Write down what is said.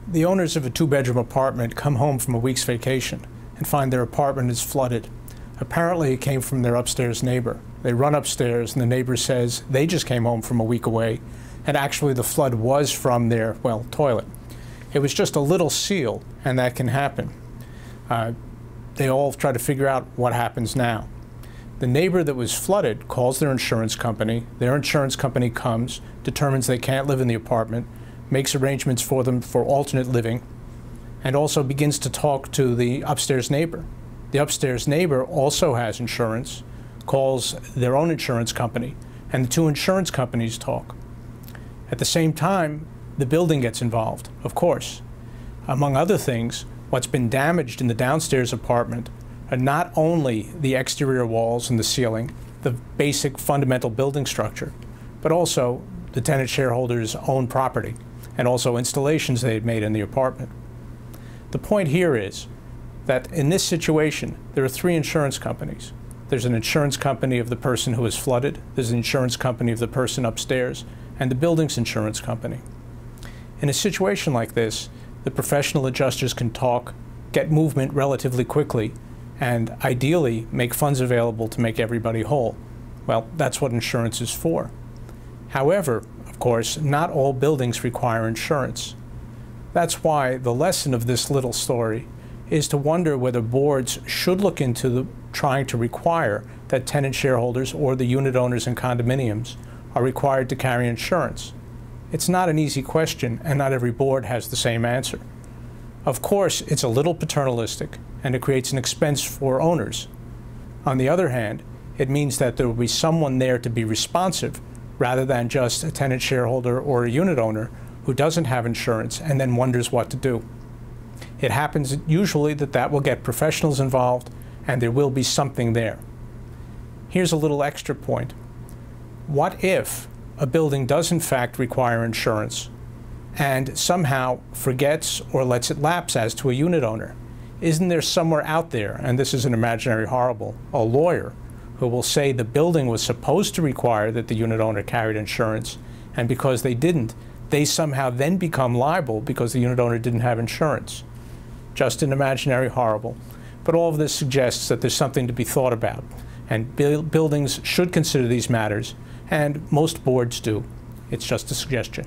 The owners of a two-bedroom apartment come home from a week's vacation and find their apartment is flooded. Apparently it came from their upstairs neighbor. They run upstairs and the neighbor says they just came home from a week away and actually the flood was from their, well, toilet. It was just a little seal, and that can happen. They all try to figure out what happens now. The neighbor that was flooded calls their insurance company. Their insurance company comes, determines they can't live in the apartment, makes arrangements for them for alternate living, and also begins to talk to the upstairs neighbor. The upstairs neighbor also has insurance, calls their own insurance company, and the two insurance companies talk. At the same time, the building gets involved, of course. Among other things, what's been damaged in the downstairs apartment are not only the exterior walls and the ceiling, the basic fundamental building structure, but also the tenant shareholders' own property, and also installations they had made in the apartment. The point here is that in this situation, there are three insurance companies. There's an insurance company of the person who was flooded, there's an insurance company of the person upstairs, and the building's insurance company. In a situation like this, the professional adjusters can talk, get movement relatively quickly, and ideally make funds available to make everybody whole. Well, that's what insurance is for. However, of course, not all buildings require insurance. That's why the lesson of this little story is to wonder whether boards should look into trying to require that tenant shareholders or the unit owners in condominiums are required to carry insurance. It's not an easy question, and not every board has the same answer. Of course, it's a little paternalistic, and it creates an expense for owners. On the other hand, it means that there will be someone there to be responsive, rather than just a tenant shareholder or a unit owner who doesn't have insurance and then wonders what to do. It happens usually that will get professionals involved, and there will be something there. Here's a little extra point. What if a building does in fact require insurance and somehow forgets or lets it lapse as to a unit owner? Isn't there somewhere out there, and this is an imaginary horrible, a lawyer who will say the building was supposed to require that the unit owner carried insurance, and because they didn't, they somehow then become liable because the unit owner didn't have insurance? Just an imaginary horrible. But all of this suggests that there's something to be thought about, and buildings should consider these matters, and most boards do. It's just a suggestion.